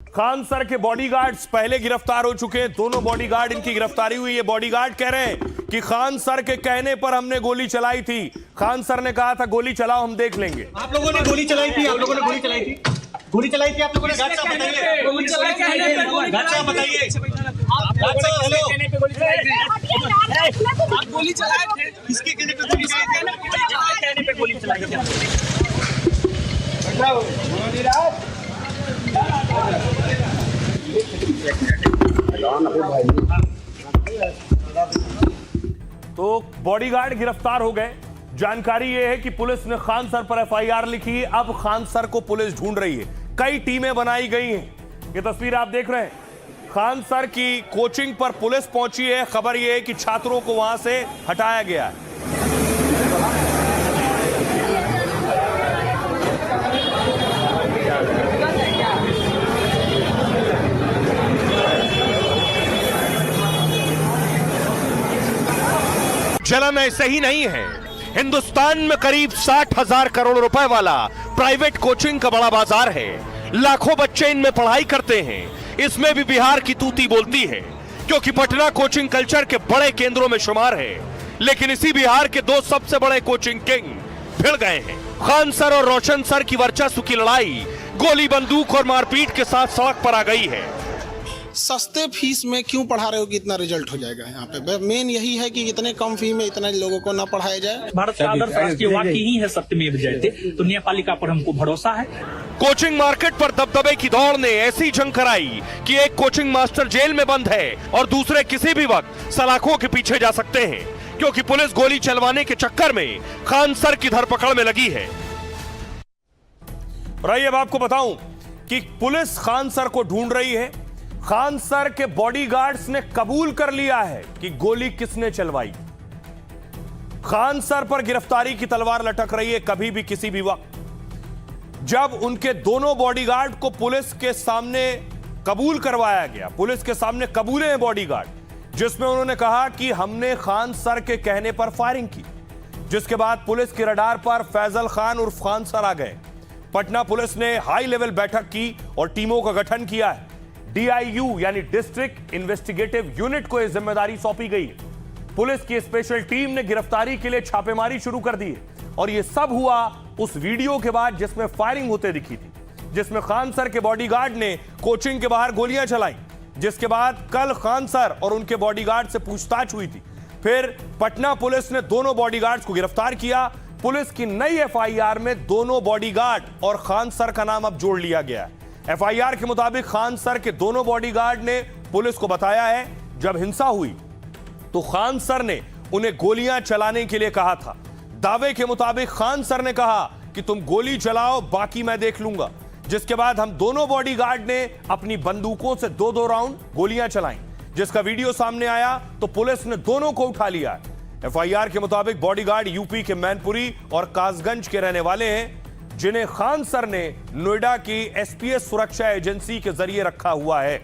Khan sir के bodyguards पहले गिरफ्तार हो चुके हैं। दोनों बॉडीगार्ड, इनकी गिरफ्तारी हुई है। बॉडीगार्ड कह रहे हैं कि खान सर के कहने पर हमने गोली चलाई थी। खान सर ने कहा था गोली चलाओ, हम देख लेंगे। आप लोगों ने गोली चलाई थी, आप लोगों ने गोली चलाई थी, गोली चलाई थी आप लोगों ने। घाट साहब बताइए, घाट साहब बताइए, घाट साहब हेलो, आप गोली चलाए थे, किसके कहने पे गोली चलाई थी? कहने पे गोली चलाई थी। तो बॉडीगार्ड गिरफ्तार हो गए। जानकारी यह है कि पुलिस ने खान सर पर एफआईआर लिखी। अब खान सर को पुलिस ढूंढ रही है। कई टीमें बनाई गई हैं। ये तस्वीर आप देख रहे हैं। खान सर की कोचिंग पर पुलिस पहुंची है। खबर यह है कि छात्रों को वहां से हटाया गया है। जलन ऐसे ही नहीं है। हिंदुस्तान में करीब 60,000 करोड़ रुपए वाला प्राइवेट कोचिंग का बड़ा बाजार है। लाखों बच्चे इनमें पढ़ाई करते हैं। इसमें भी बिहार की तूती बोलती है, क्योंकि पटना कोचिंग कल्चर के बड़े केंद्रों में शुमार है। लेकिन इसी बिहार के दो सबसे बड़े कोचिंग किंग भिड़ गए हैं। खान सर और रोशन सर की वर्चस्व की लड़ाई गोली बंदूक और मारपीट के साथ सड़क पर आ गई है। सस्ते फीस में क्यों पढ़ा रहे हो कि इतना रिजल्ट हो जाएगा? यहाँ पे मेन यही है कि इतने कम फी में इतने लोगों को ना पढ़ाया जाए। भारत का आदर्श राष्ट्रीय वाक्य ही है सत्यमेव जयते। तो न्यायपालिका पर हमको भरोसा है। कोचिंग मार्केट पर दबदबे की दौड़ ने ऐसी जंग कराई कि एक कोचिंग मास्टर जेल में बंद है और दूसरे किसी भी वक्त सलाखों के पीछे जा सकते हैं, क्योंकि पुलिस गोली चलवाने के चक्कर में खान सर की धरपकड़ में लगी है। और आइए अब आपको बताऊं कि पुलिस खान सर को ढूंढ रही है। खान सर के बॉडीगार्ड्स ने कबूल कर लिया है कि गोली किसने चलवाई। खान सर पर गिरफ्तारी की तलवार लटक रही है कभी भी किसी भी वक्त। जब उनके दोनों बॉडीगार्ड को पुलिस के सामने कबूल करवाया गया, पुलिस के सामने कबूले हैं बॉडीगार्ड, जिसमें उन्होंने कहा कि हमने खान सर के कहने पर फायरिंग की। जिसके बाद पुलिस के रडार पर फैजल खान उर्फ खान सर आ गए। पटना पुलिस ने हाई लेवल बैठक की और टीमों का गठन किया है। DIU यानी डिस्ट्रिक्ट इन्वेस्टिगेटिव यूनिट को यह जिम्मेदारी सौंपी गई है। पुलिस की स्पेशल टीम ने गिरफ्तारी के लिए छापेमारी शुरू कर दी है। और यह सब हुआ उस वीडियो के बाद जिसमें फायरिंग होते दिखी थी, जिसमें खान सर के बॉडीगार्ड ने कोचिंग के बाहर गोलियां चलाई। जिसके बाद कल खान सर और उनके बॉडीगार्ड से पूछताछ हुई थी। फिर पटना पुलिस ने दोनों बॉडीगार्ड्स को गिरफ्तार किया। पुलिस की नई FIR में दोनों बॉडीगार्ड और खान सर का नाम अब जोड़ लिया गया है। FIR के मुताबिक खान सर के दोनों बॉडीगार्ड ने पुलिस को बताया है जब हिंसा हुई तो खान सर ने उन्हें गोलियां चलाने के लिए कहा था। दावे के मुताबिक खान सर ने कहा कि तुम गोली चलाओ, बाकी मैं देख लूंगा। जिसके बाद हम दोनों बॉडीगार्ड ने अपनी बंदूकों से 2-2 राउंड गोलियां चलाई, जिसका वीडियो सामने आया तो पुलिस ने दोनों को उठा लिया। FIR के मुताबिक बॉडीगार्ड यूपी के मैनपुरी और कासगंज के रहने वाले हैं, जिन्हें खान सर ने नोएडा की SPS सुरक्षा एजेंसी के जरिए रखा हुआ है।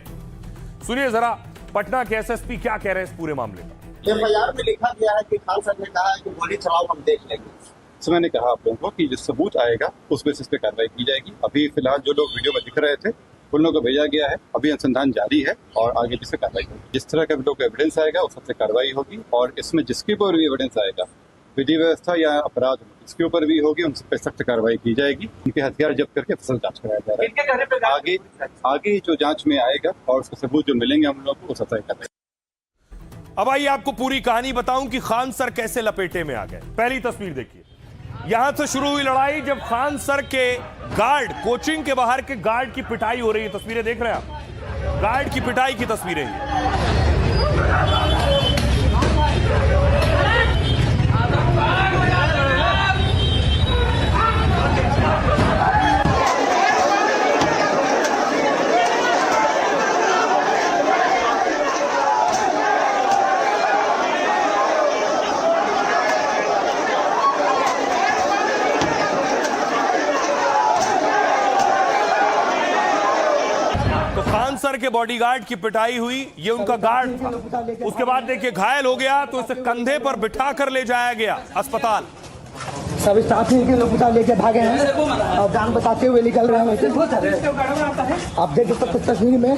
सुनिए जरा पटना के SSP क्या कह रहे हैं इस पूरे मामले में। FIR में लिखा गया है कि खान सर ने कहा है कि गोली चलाओ, हम देख लेंगे। तो मैंने कहा आप लोगों को कि जो सबूत आएगा उस बेसिस पे कार्रवाई की जाएगी। अभी फिलहाल जो लोग वीडियो में दिख रहे थे उन लोगों को भेजा गया है। अभी अनुसंधान जारी है और आगे जिससे कार्रवाई होगी। जिस तरह का भी लोग एविडेंस आएगा उस सबसे कार्रवाई होगी। और इसमें जिसके ऊपर भी एविडेंस आएगा, विधि व्यवस्था या अपराध इसके ऊपर भी होगी, उन सब पे सख्त कार्रवाई की जाएगी। उनके हथियार जब्त करके फसल जांच कराया जा रहा है। आगे जो जांच में आएगा और उसके सबूत जो मिलेंगे हम लोग को उस तय करेंगे। अब आइए आपको पूरी कहानी बताऊं कि खान सर कैसे लपेटे में आ गए। पहली तस्वीर देखिए। यहां से शुरू हुई लड़ाई जब खान सर के गार्ड, कोचिंग के बाहर के गार्ड की पिटाई हो रही है। तस्वीरें देख रहे हैं आप, गार्ड की पिटाई की तस्वीरें हैं। खान सर के बॉडीगार्ड की पिटाई हुई, ये उनका गार्ड था। उसके बाद देखिए घायल हो गया तो इसे कंधे पर बिठा कर ले जाया गया अस्पताल। सब स्टाफ ही के लोग लेके भागे हैं और जान बताते हुए निकल रहे हैं। आप देख सकते तस्वीर में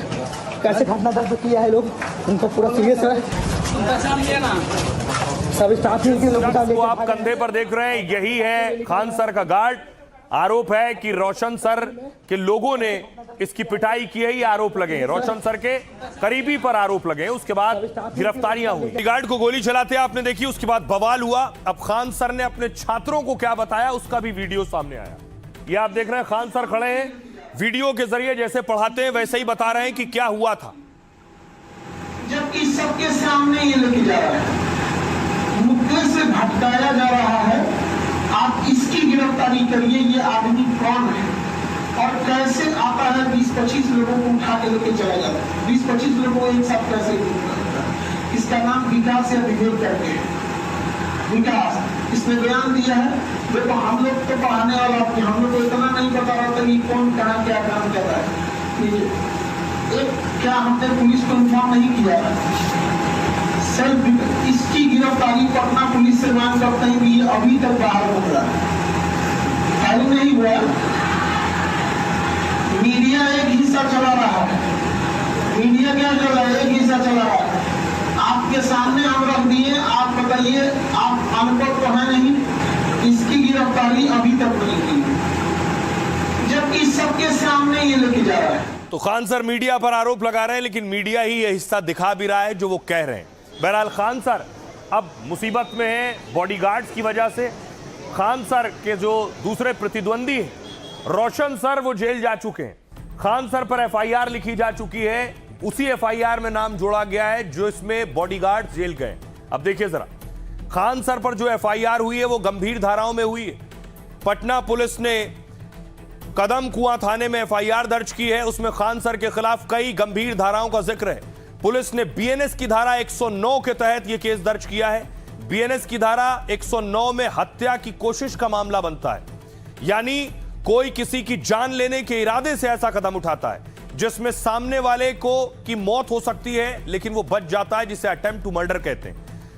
कैसे घटना दर्ज किया है लोग, उनको पूरा सीरियस है। सब स्टाफ ही के लोग तो आप कंधे पर देख रहे हैं, यही है खान सर का गार्ड। आरोप है कि रोशन सर के लोगों ने इसकी पिटाई की है, ये आरोप लगे हैं। रोशन सर के करीबी पर आरोप लगे हैं। उसके बाद गिरफ्तारियां हुई। गार्ड को गोली चलाते आपने देखी, उसके बाद बवाल हुआ। अब खान सर ने अपने छात्रों को क्या बताया उसका भी वीडियो सामने आया। ये आप देख रहे हैं, खान सर खड़े हैं, वीडियो के जरिए जैसे पढ़ाते हैं वैसे ही बता रहे हैं कि क्या हुआ था। जबकि सबके सामने ये लेके जा रहा है, मुद्दे से भटकाया जा रहा है। आप इसकी गिरफ्तारी करिए, ये आदमी कौन है और कैसे आता है 20-25 लोगों को उठा के लेके चला जाता है। 20-25 लोगों को एक साथ कैसे लेके, इसका नाम विकास या विवेक करके है। विकास इसने बयान दिया है। देखो हम लोग तो पढ़ाने वाला, हम लोग को इतना नहीं पता रहता कि कौन कहाँ क्या काम कर रहा है। एक क्या हमने पुलिस को इन्फॉर्म नहीं किया है। सेल्फ इसकी गिरफ्तारी पटना पुलिस से मांग करते हैं कि ये अभी तक बाहर हो रहा है, फाइल नहीं हुआ। मीडिया एक हिस्सा चला रहा है, मीडिया क्या कर रहा है, एक हिस्सा चला रहा है। आपके सामने हम रख दिए, आप बताइए, आप अनपढ़ तो है नहीं, इसकी गिरफ्तारी अभी तक नहीं की, जबकि सबके सामने ये लेके जा रहा है। तो खान सर मीडिया पर आरोप लगा रहे हैं, लेकिन मीडिया ही यह हिस्सा दिखा भी रहा है जो वो कह रहे हैं। बहरहाल खान सर अब मुसीबत में है बॉडीगार्ड्स की वजह से। खान सर के जो दूसरे प्रतिद्वंदी हैं रोशन सर, वो जेल जा चुके हैं। खान सर पर एफआईआर लिखी जा चुकी है, उसी एफआईआर में नाम जोड़ा गया है जो इसमें बॉडीगार्ड जेल गए। अब देखिए जरा, खान सर पर जो एफआईआर हुई है वो गंभीर धाराओं में हुई है। पटना पुलिस ने कदम कुआं थाने में एफआईआर दर्ज की है, उसमें खान सर के खिलाफ कई गंभीर धाराओं का जिक्र है। पुलिस ने बीएनएस की धारा 109 के तहत यह केस दर्ज किया है। बीएनएस की धारा 109 में हत्या की कोशिश का मामला बनता है, यानी कोई किसी की जान लेने के इरादे से ऐसा कदम उठाता है जिसमें सामने वाले को की मौत हो सकती है लेकिन वो बच जाता है, जिसे अटेम्प्ट टू मर्डर कहते हैं।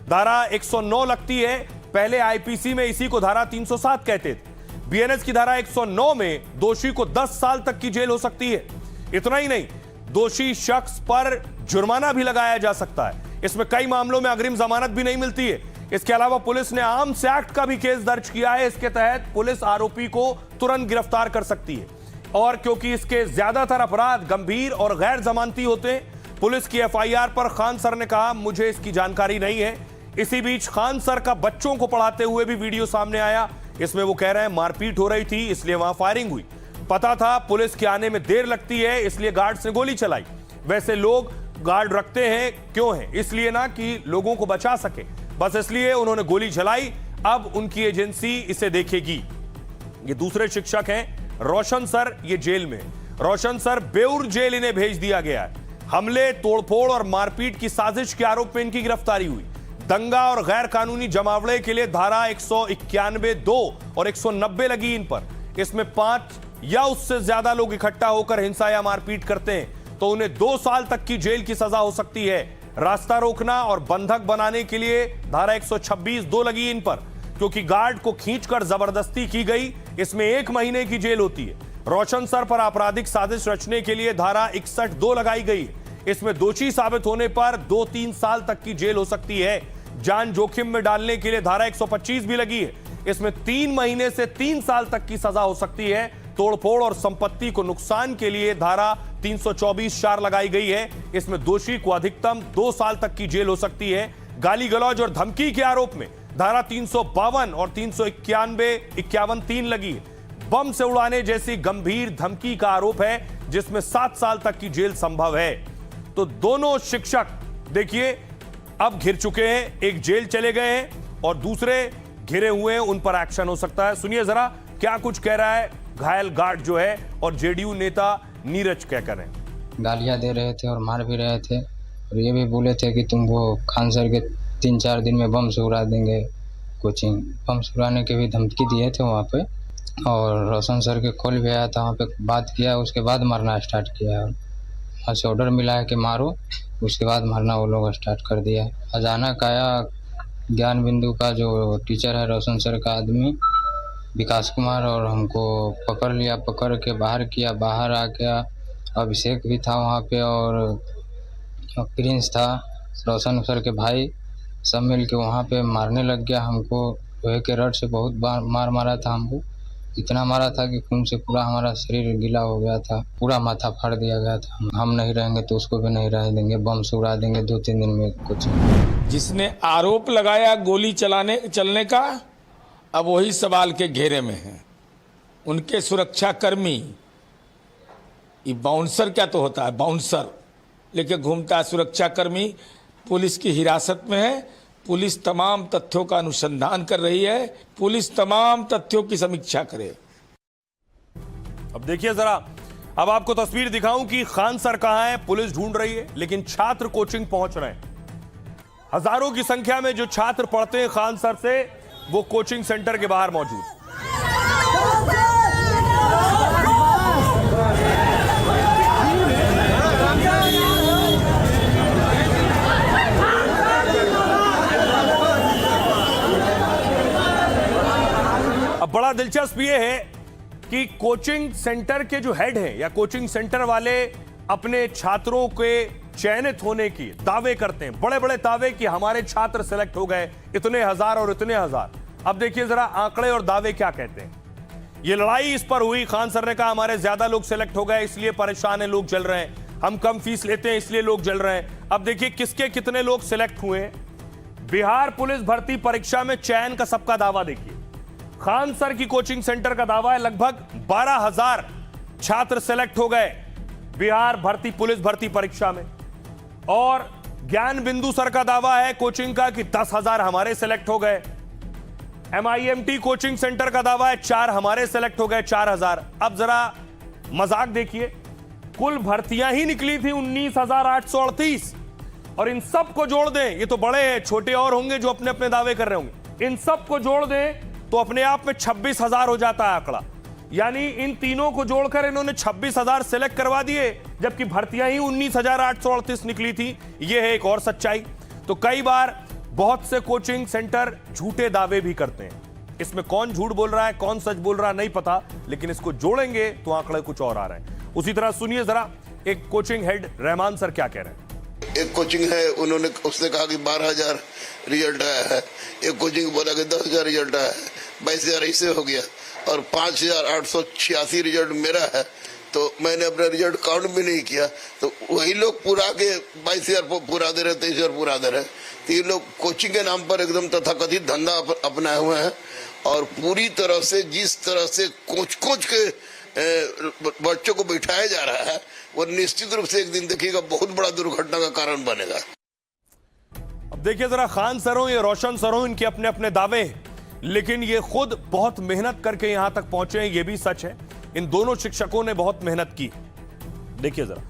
धारा 109 लगती है, पहले आईपीसी में इसी को धारा 307 कहते थे। बीएनएस की धारा 109 में दोषी को 10 साल तक की जेल हो सकती है। इतना ही नहीं, दोषी शख्स पर जुर्माना भी लगाया जा सकता है। इसमें कई मामलों में अग्रिम जमानत भी नहीं मिलती है। इसके अलावा पुलिस ने आर्म्स एक्ट का भी केस दर्ज किया है। इसके तहत पुलिस आरोपी को तुरंत गिरफ्तार कर सकती है। और क्योंकि इसके ज्यादातर अपराध गंभीर और गैर जमानती होते हैं, पुलिस की एफआईआर पर खान सर ने कहा मुझे इसकी जानकारी नहीं है। इसी बीच खान सर का बच्चों को पढ़ाते हुए भी वीडियो सामने आया। इसमें वो कह रहे हैं मारपीट हो रही थी इसलिए वहां फायरिंग हुई। पता था पुलिस के आने में देर लगती है इसलिए गार्ड्स ने गोली चलाई। वैसे लोग गार्ड रखते हैं क्यों है, इसलिए ना कि लोगों को बचा सके, बस इसलिए उन्होंने गोली चलाई। अब उनकी एजेंसी इसे देखेगी। ये दूसरे शिक्षक हैं रोशन सर, ये जेल में। रोशन सर बेउर जेल इन्हें भेज दिया गया है। हमले, तोड़फोड़ और मारपीट की साजिश के आरोप में इनकी गिरफ्तारी हुई। दंगा और गैर कानूनी जमावड़े के लिए धारा 191(2) और 190 लगी इन पर। इसमें 5 या उससे ज्यादा लोग इकट्ठा होकर हिंसा या मारपीट करते हैं तो उन्हें 2 साल तक की जेल की सजा हो सकती है। रास्ता रोकना और बंधक बनाने के लिए धारा 126(2) लगी इन पर, क्योंकि गार्ड को खींचकर जबरदस्ती की गई, इसमें 1 महीने की जेल होती है। रोशन सर पर आपराधिक साजिश रचने के लिए धारा 61(2) लगाई गई है। इसमें दोषी साबित होने पर 2-3 साल तक की जेल हो सकती है। जान जोखिम में डालने के लिए धारा 125 भी लगी है। इसमें 3 महीने से 3 साल तक की सजा हो सकती है। तोड़फोड़ और संपत्ति को नुकसान के लिए धारा 324(4) लगाई गई है। इसमें दोषी को अधिकतम 2 साल तक की जेल हो सकती है। गाली गलौज और धमकी के आरोप में धारा 352 और 391-51(3) लगी है। बम से उड़ाने जैसी गंभीर धमकी का आरोप है जिसमें 7 साल तक की जेल संभव है। तो दोनों शिक्षक देखिए अब घिर चुके हैं, एक जेल चले गए हैं और दूसरे घिरे हुए हैं, उन पर एक्शन हो सकता है। सुनिए जरा क्या कुछ कह रहा है घायल गार्ड जो है और जेडीयू नेता नीरज क्या कर रहे हैं। गालियां दे रहे थे और मार भी रहे थे और ये भी बोले थे कि तुम वो खान सर के 3-4 दिन में बम से उड़ा देंगे कोचिंग। बम से उड़ाने के भी धमकी दिए थे वहाँ पे और रोशन सर के कॉल भी आया था, वहाँ पे बात किया, उसके बाद मारना स्टार्ट किया। वहाँ से ऑर्डर मिला है कि मारो, उसके बाद मारना वो लोग स्टार्ट कर दिया। अचानक आया ज्ञान बिंदु का जो टीचर है रोशन सर का आदमी, विकास कुमार, और हमको पकड़ लिया, पकड़ के बाहर किया। बाहर आ गया अभिषेक भी था वहाँ पे, और प्रिंस था, रोशन सर के भाई, सब मिल के वहाँ पे मारने लग गया हमको। लोहे के रड से बहुत बार मारा था हमको, इतना मारा था कि खून से पूरा हमारा शरीर गीला हो गया था, पूरा माथा फाड़ दिया गया था। हम नहीं रहेंगे तो उसको भी नहीं रह देंगे, बम से उड़ा देंगे 2-3 दिन में कुछ। जिसने आरोप लगाया गोली चलने का, अब वही सवाल के घेरे में है। उनके सुरक्षाकर्मी, ये बाउंसर क्या तो होता है, बाउंसर लेके घूमता है सुरक्षाकर्मी, पुलिस की हिरासत में है। पुलिस तमाम तथ्यों का अनुसंधान कर रही है, पुलिस तमाम तथ्यों की समीक्षा करे। अब देखिए जरा, अब आपको तस्वीर दिखाऊं कि खान सर कहां है। पुलिस ढूंढ रही है, लेकिन छात्र कोचिंग पहुंच रहे हैं। हजारों की संख्या में जो छात्र पढ़ते हैं खान सर से, वो कोचिंग सेंटर के बाहर मौजूद। अब बड़ा दिलचस्प ये है कि कोचिंग सेंटर के जो हेड हैं या कोचिंग सेंटर वाले अपने छात्रों के चयनित होने की दावे करते हैं, बड़े बड़े दावे कि हमारे छात्र सेलेक्ट हो गए, इतने हजार और इतने हजार। अब देखिए जरा आंकड़े और दावे क्या कहते हैं। ये लड़ाई इस पर हुई, खान सर ने कहा हमारे ज्यादा लोग सेलेक्ट हो गए इसलिए परेशान है, लोग जल रहे हैं, हम कम फीस लेते हैं इसलिए लोग जल रहे हैं। अब देखिए किसके कितने लोग सिलेक्ट हुए हैं। बिहार पुलिस भर्ती परीक्षा में चयन का सबका दावा देखिए। खान सर की कोचिंग सेंटर का दावा है लगभग 12,000 छात्र सेलेक्ट हो गए बिहार भर्ती पुलिस भर्ती परीक्षा में। और ज्ञान बिंदु सर का दावा है कोचिंग का कि 10,000 हमारे सेलेक्ट हो गए। MIMT कोचिंग सेंटर का दावा है 4 हमारे सेलेक्ट हो गए, 4,000। अब जरा मजाक देखिए, कुल भर्तियां ही निकली थी 19,838, और इन सब को जोड़ दें, ये तो बड़े हैं, छोटे और होंगे जो अपने अपने दावे कर रहे होंगे, इन सब को जोड़ दें तो अपने आप में 26,000 हो जाता है आंकड़ा। यानी इन तीनों को जोड़कर इन्होंने 26,000 सेलेक्ट करवा दिए, जबकि भर्तियां ही 19,838 निकली थी। यह है एक और सच्चाई। तो कई बार बहुत से कोचिंग सेंटर झूठे दावे भी करते हैं। इसमें कौन झूठ बोल रहा है, कौन सच बोल रहा है नहीं पता, लेकिन इसको जोड़ेंगे तो आंकड़े कुछ और आ रहे हैं। उसी तरह सुनिए जरा एक कोचिंग हेड रहमान सर क्या कह रहे हैं। एक कोचिंग है, उसने कहा कि 12,000 रिजल्ट आया है। एक कोचिंग बोला कि 10,000 रिजल्ट आया है, 22,000 इससे हो गया, और 5,886 रिजल्ट मेरा है। तो मैंने अपना रिजल्ट काउंट भी नहीं किया, तो वही लोग पूरा के 22,000 पूरा दे रहे, 23,000 पूरा दे रहे। तो ये लोग कोचिंग के नाम पर एकदम तथाकथित धंधा अपनाए हुए हैं, और पूरी तरह से जिस तरह से कोच के बच्चों को बिठाया जा रहा है, वो निश्चित रूप से एक दिन देखिएगा बहुत बड़ा दुर्घटना का कारण बनेगा। अब देखिए जरा, खान सर हो या रोशन सर हो, इनके अपने अपने दावे हैं, लेकिन ये खुद बहुत मेहनत करके यहां तक पहुंचे हैं, ये भी सच है। इन दोनों शिक्षकों ने बहुत मेहनत की। देखिए जरा,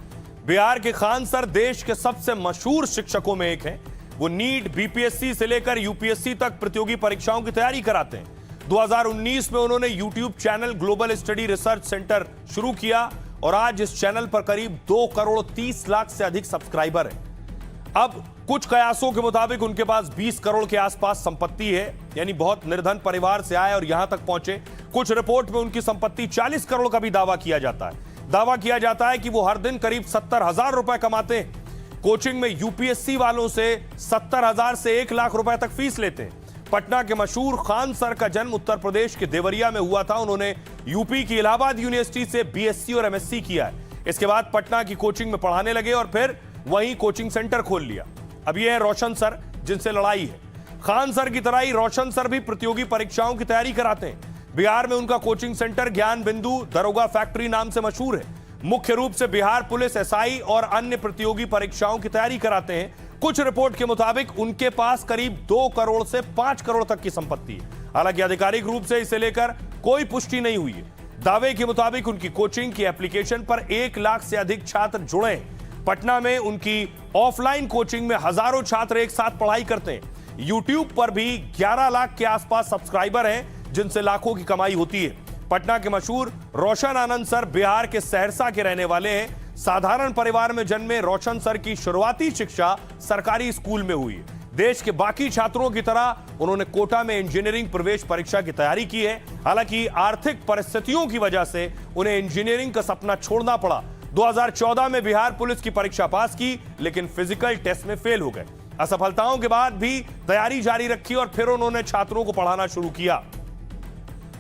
बिहार के खान सर देश के सबसे मशहूर शिक्षकों में एक हैं। वो नीट, BPSC से लेकर UPSC तक प्रतियोगी परीक्षाओं की तैयारी कराते हैं। 2019 में उन्होंने YouTube channel global study research centre शुरू किया, और आज इस चैनल पर करीब 2 करोड़ 30 लाख से अधिक सब्सक्राइबर हैं। अब कुछ कयासों के मुताबिक उनके पास 20 करोड़ के आसपास संपत्ति है, यानी बहुत निर्धन परिवार से आए और यहां तक पहुंचे। कुछ रिपोर्ट में उनकी संपत्ति 40 करोड़ का भी दावा किया जाता है। दावा किया जाता है कि वो हर दिन करीब 70,000 रुपए कमाते हैं। कोचिंग में UPSC वालों से 70,000 से 1 लाख रुपए तक फीस लेते हैं। पटना के मशहूर खान सर का जन्म उत्तर प्रदेश के देवरिया में हुआ था। उन्होंने यूपी की इलाहाबाद यूनिवर्सिटी से BSc और MSc किया है। इसके बाद पटना की कोचिंग में पढ़ाने लगे और फिर वहीं कोचिंग सेंटर खोल लिया। अब ये है रोशन सर, जिनसे लड़ाई है। खान सर की तरह ही रोशन सर भी प्रतियोगी परीक्षाओं की तैयारी कराते हैं। बिहार में उनका कोचिंग सेंटर ज्ञान बिंदु दरोगा फैक्ट्री नाम से मशहूर है। मुख्य रूप से बिहार पुलिस, SI और अन्य प्रतियोगी परीक्षाओं की तैयारी कराते हैं। कुछ रिपोर्ट के मुताबिक उनके पास करीब 2 करोड़ से 5 करोड़ तक की संपत्ति है। हालांकि आधिकारिक रूप से इसे लेकर कोई पुष्टि नहीं हुई है। दावे के मुताबिक उनकी कोचिंग की एप्लीकेशन पर 1 लाख से अधिक छात्र जुड़े हैं। पटना में उनकी ऑफलाइन कोचिंग में हजारों छात्र एक साथ पढ़ाई करते हैं। यूट्यूब पर भी 11 लाख के आसपास सब्सक्राइबर हैं, जिनसे लाखों की कमाई होती है। पटना के मशहूर रोशन आनंद सर बिहार के सहरसा के रहने वाले हैं। साधारण परिवार में जन्मे रोशन सर की शुरुआती शिक्षा सरकारी स्कूल में हुई। देश के बाकी छात्रों की तरह उन्होंने कोटा में इंजीनियरिंग प्रवेश परीक्षा की तैयारी की है। हालांकि आर्थिक परिस्थितियों की वजह से उन्हें इंजीनियरिंग का सपना छोड़ना पड़ा। 2014 में बिहार पुलिस की परीक्षा पास की, लेकिन फिजिकल टेस्ट में फेल हो गए। असफलताओं के बाद भी तैयारी जारी रखी और फिर उन्होंने छात्रों को पढ़ाना शुरू किया।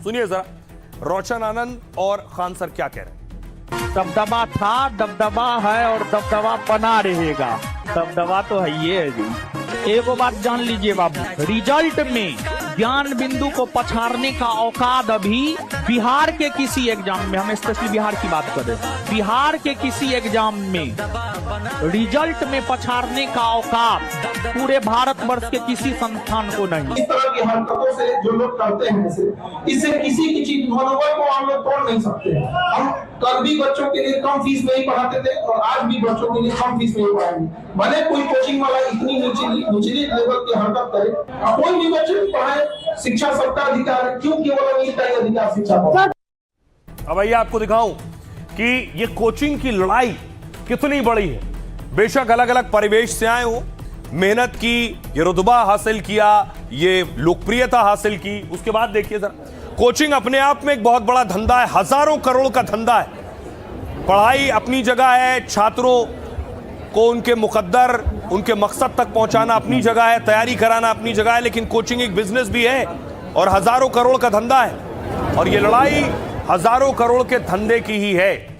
सुनिए जरा रोशन आनंद और खान सर क्या कह रहे हैं। दबदबा था, दबदबा है और दबदबा बना रहेगा। दबदबा तो है ही है जी। एक बात जान लीजिए बाबू, रिजल्ट में ज्ञान बिंदु को पछाड़ने का औकात अभी बिहार के किसी एग्जाम में, हम स्पेशली बिहार की बात कर रहे हैं, बिहार के किसी एग्जाम में रिजल्ट में पछाड़ने का औकात पूरे भारतवर्ष के किसी संस्थान को नहीं। इस तरह की हरकतों से जो लोग करते हैं इससे किसी की चीज मनोबल को हम लोग तोड़ नहीं सकते। हम कल भी बच्चों के लिए कम फीस में ही पढ़ाते थे और आज भी बच्चों के लिए कम फीस में ही पढ़ाएंगे। भले कोई कोचिंग वाला इतनी निचली लेवल की हरकत करे, कोई भी बच्चे पढ़ाए, शिक्षा सबका अधिकार है, क्यों केवल नहीं का अधिकार शिक्षा का। अब आइए आपको दिखाऊं कि ये कोचिंग की लड़ाई कितनी बड़ी है। बेशक अलग अलग परिवेश से आए हो, मेहनत की, ये रुतबा हासिल किया, ये लोकप्रियता हासिल की, उसके बाद देखिए जरा कोचिंग अपने आप में एक बहुत बड़ा धंधा है, हजारों करोड़ का धंधा है। पढ़ाई अपनी जगह है, छात्रों को उनके मुकद्दर, उनके मकसद तक पहुंचाना अपनी जगह है, तैयारी कराना अपनी जगह है, लेकिन कोचिंग एक बिजनेस भी है और हजारों करोड़ का धंधा है और ये लड़ाई हजारों करोड़ के धंधे की ही है।